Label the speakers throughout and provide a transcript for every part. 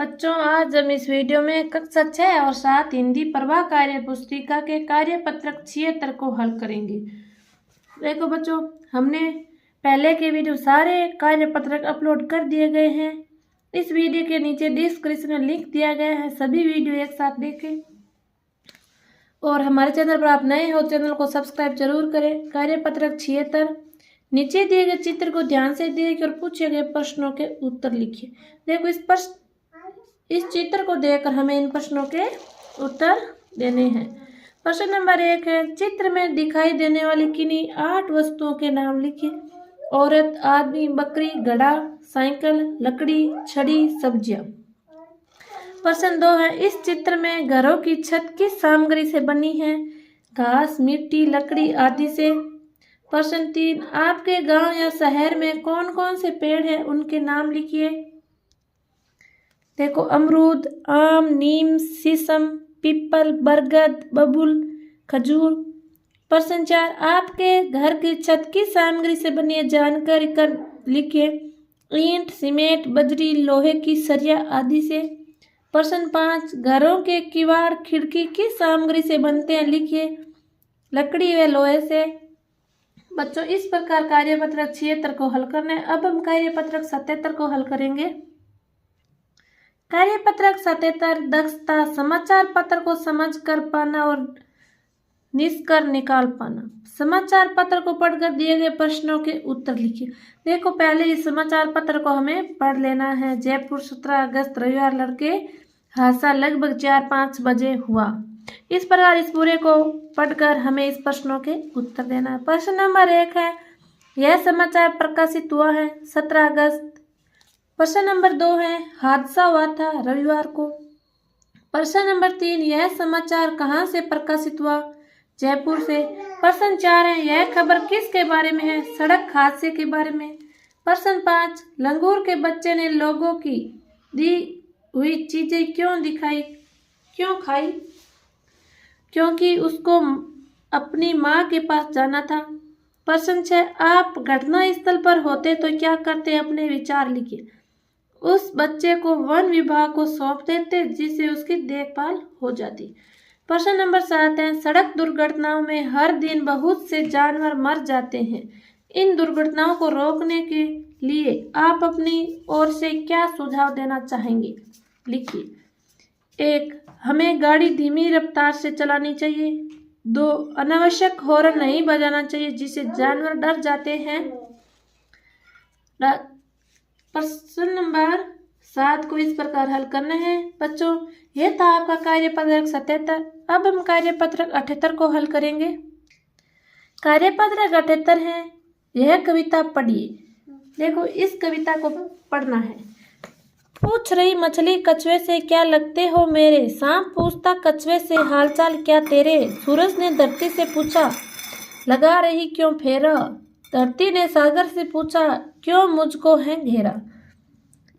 Speaker 1: बच्चों, आज हम इस वीडियो में कक्षा 6 और 7 हिंदी प्रवाह कार्य पुस्तिका के कार्य पत्रक 76 को हल करेंगे। देखो बच्चों, हमने पहले के वीडियो सारे कार्य पत्रक अपलोड कर दिए गए हैं। इस वीडियो के नीचे डिस्क्रिप्शन में लिंक दिया गया है, सभी वीडियो एक साथ देखें। और हमारे चैनल पर आप नए हो, चैनल को सब्सक्राइब जरूर करें। कार्य पत्रक 76, नीचे दिए गए चित्र को ध्यान से देखिए और पूछे गए प्रश्नों के उत्तर लिखिए। देखो, इस चित्र को देखकर हमें इन प्रश्नों के उत्तर देने हैं। प्रश्न नंबर 1 है, चित्र में दिखाई देने वाली किन्हीं 8 वस्तुओं के नाम लिखिए। औरत, आदमी, बकरी, घड़ा, साइकिल, लकड़ी, छड़ी, सब्जियां। प्रश्न 2 है, इस चित्र में घरों की छत किस सामग्री से बनी है? घास, मिट्टी, लकड़ी आदि से। प्रश्न 3, आपके गांव या शहर में कौन कौन से पेड़ हैं, उनके नाम लिखिए। देखो, अमरूद, आम, नीम, शीशम, पीपल, बरगद, बबूल, खजूर। प्रश्न 4, आपके घर की छत किस सामग्री से बनी है, जानकारी कर लिखिए। ईंट, सीमेंट, बजरी, लोहे की सरिया आदि से। प्रश्न 5, घरों के किवाड़, खिड़की किस सामग्री से बनते हैं, लिखिए। लकड़ी व लोहे से। बच्चों, इस प्रकार कार्यपत्रक 76 को हल करना है। अब हम कार्यपत्रक 77 को हल करेंगे। कार्यपत्रक 77, दक्षता, समाचार पत्र को समझ कर पाना और निष्कर्ष निकाल पाना। समाचार पत्र को पढ़कर दिए गए प्रश्नों के उत्तर लिखिए। देखो, पहले इस समाचार पत्र को हमें पढ़ लेना है। जयपुर, 17 अगस्त, रविवार, लड़के हादसा लगभग 4-5 बजे हुआ। इस प्रकार इस पूरे को पढ़कर हमें इस प्रश्नों के उत्तर देना है। प्रश्न नंबर 1 है, यह समाचार प्रकाशित हुआ है 17 अगस्त। प्रश्न नंबर 2 है, हादसा हुआ था रविवार को। प्रश्न नंबर 3, यह समाचार कहाँ से प्रकाशित हुआ? जयपुर से। प्रश्न 4 है, यह खबर किसके बारे में है? सड़क हादसे के बारे में। प्रश्न 5, लंगूर के बच्चे ने लोगों की दी हुई चीजें क्यों खाई? क्योंकि उसको अपनी माँ के पास जाना था। प्रश्न 6, आप घटना स्थल पर होते तो क्या करते? अपने विचार लिखिए। उस बच्चे को वन विभाग को सौंप देते, जिससे उसकी देखभाल हो जाती। प्रश्न नंबर 7 है, सड़क दुर्घटनाओं में हर दिन बहुत से जानवर मर जाते हैं। इन दुर्घटनाओं को रोकने के लिए आप अपनी ओर से क्या सुझाव देना चाहेंगे, लिखिए। 1, हमें गाड़ी धीमी रफ्तार से चलानी चाहिए। 2, अनावश्यक हॉर्न नहीं बजाना चाहिए, जिससे जानवर डर जाते हैं। प्रश्न नंबर 7 को इस प्रकार हल करना है। बच्चों, यह था आपका कार्यपत्रक 77। अब हम कार्यपत्रक 78 को हल करेंगे। कार्यपत्रक 78 है, यह कविता पढ़िए। देखो, इस कविता को पढ़ना है। पूछ रही मछली कछुए से, क्या लगते हो मेरे? सांप पूछता कछुए से, हालचाल क्या तेरे? सूरज ने धरती से पूछा, लगा रही क्यों फेरा? धरती ने सागर से पूछा, क्यों मुझको है घेरा?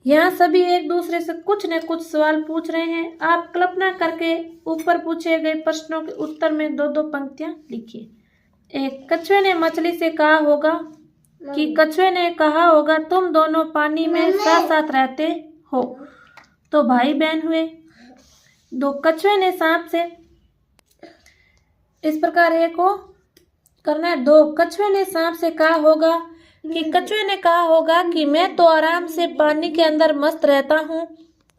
Speaker 1: यहाँ सभी एक दूसरे से कुछ न कुछ सवाल पूछ रहे हैं। आप कल्पना करके ऊपर पूछे गए प्रश्नों के उत्तर में 2-2 पंक्तियां लिखिए। 1, कछुए ने मछली से कहा होगा कि कछुए ने कहा होगा, तुम दोनों पानी में साथ साथ रहते हो तो भाई बहन हुए। 2, कछुए ने सांप से, इस प्रकार एक को करना है। 2, कछुए ने सांप से कहा होगा कि कछुए ने कहा होगा कि मैं तो आराम से पानी के अंदर मस्त रहता हूँ।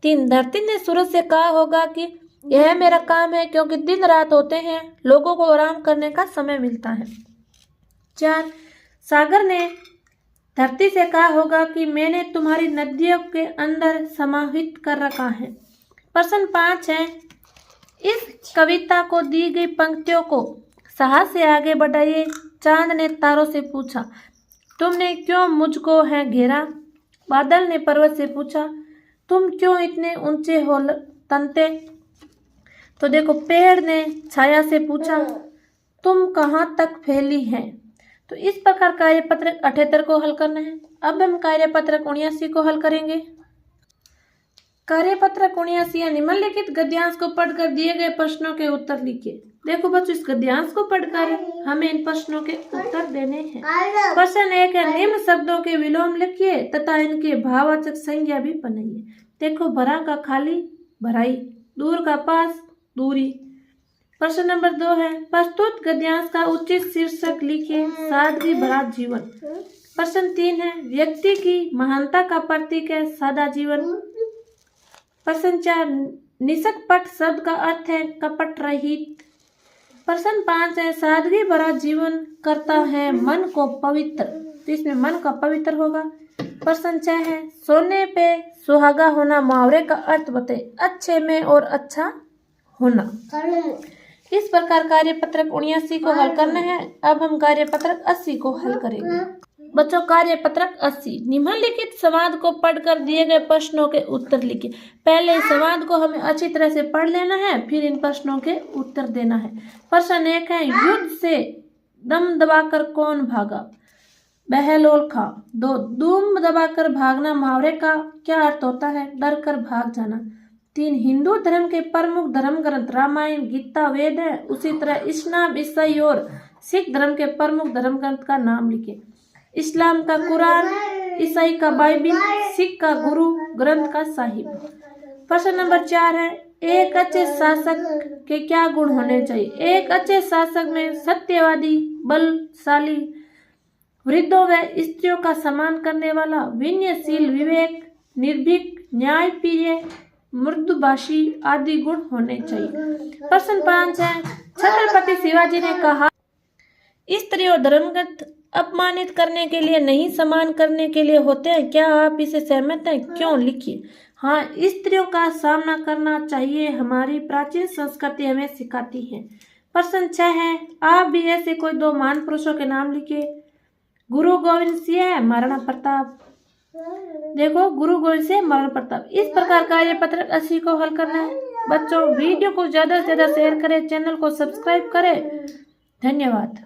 Speaker 1: 3, धरती ने सूरज से कहा होगा कि यह मेरा काम है, क्योंकि दिन रात होते हैं, लोगों को आराम करने का समय मिलता है। 4, सागर ने धरती से कहा होगा कि मैंने तुम्हारी नदियों के अंदर समाहित कर रखा है। प्रश्न 5 है, इस कविता को दी गई पंक्तियों को साहस से आगे बढ़ाइए। चांद ने तारों से पूछा, तुमने क्यों मुझको है घेरा? बादल ने पर्वत से पूछा, तुम क्यों इतने ऊंचे हो तनते? तो देखो, पेड़ ने छाया से पूछा, तुम कहाँ तक फैली है? तो इस प्रकार कार्यपत्रक 78 को हल करना है। अब हम कार्यपत्रक 79 को हल करेंगे। कार्यपत्रक 79, निम्नलिखित गद्यांश को पढ़कर दिए गए प्रश्नों के उत्तर लिखिए। देखो बच्चों, इस गद्यांश को पढ़कर हमें इन प्रश्नों के उत्तर देने हैं। प्रश्न 1 है, निम्न शब्दों के विलोम लिखिए तथा इनके भाववाचक संज्ञा भी बनाइए। देखो भरा का खाली भराई, दूर का पास दूरी। प्रश्न नंबर 2 है प्रस्तुत गद्यांश का उचित शीर्षक लिखिए। सादगी भरा जीवन। प्रश्न 3 है व्यक्ति की महानता का प्रतीक है सादा जीवन। प्रश्न 4 निष्कपट शब्द का अर्थ है कपट रहित। प्रश्न 5 है सादगी भरा जीवन करता है मन को पवित्र, तो इसमें मन का पवित्र होगा। प्रश्न 6 है सोने पे सुहागा होना मुहावरे का अर्थ बताए। अच्छे में और अच्छा होना। इस प्रकार कार्यपत्रक 79 को हल करना है। अब हम कार्यपत्रक 80 को हल करेंगे। बच्चों कार्यपत्रक 80 निम्नलिखित संवाद को पढ़कर दिए गए प्रश्नों के उत्तर लिखिए। पहले संवाद को हमें अच्छी तरह से पढ़ लेना है, फिर इन प्रश्नों के उत्तर देना है। प्रश्न 1 है युद्ध से दम दबाकर कौन भागा? बहलोल खां। 2 दम दबाकर भागना मुहावरे का क्या अर्थ होता है? डर कर भाग जाना। 3 हिंदू धर्म के प्रमुख धर्म ग्रंथ रामायण गीता वेद है। उसी तरह इस्लाम ईसाई और सिख धर्म के प्रमुख धर्म ग्रंथ का नाम लिखिए। इस्लाम का कुरान, ईसाई का बाइबिल, सिख का गुरु ग्रंथ का साहिब। प्रश्न नंबर 4 है एक अच्छे शासक के क्या गुण होने चाहिए? एक अच्छे शासक में सत्यवादी, बलशाली, वृद्धों व स्त्रियों का सम्मान करने वाला, विनयशील, विवेक, निर्भीक, न्यायप्रिय, मृदुभाषी आदि गुण होने चाहिए। प्रश्न 5 है छत्रपति शिवाजी ने कहा स्त्री और धर्मग्रंथ अपमानित करने के लिए नहीं सम्मान करने के लिए होते हैं। क्या आप इसे सहमत हैं? क्यों? लिखिए। हाँ, स्त्रियों का सामना करना चाहिए, हमारी प्राचीन संस्कृति हमें सिखाती है। प्रश्न 6 है आप भी ऐसे कोई 2 महान पुरुषों के नाम लिखिए। गुरु गोविंद सिंह, महाराणा प्रताप। देखो गुरु गोविंद सिंह, महाराणा प्रताप। इस प्रकार कार्यपत्रक 80 को हल करना है। बच्चों वीडियो को ज्यादा से ज्यादा शेयर करें, चैनल को सब्सक्राइब करें। धन्यवाद।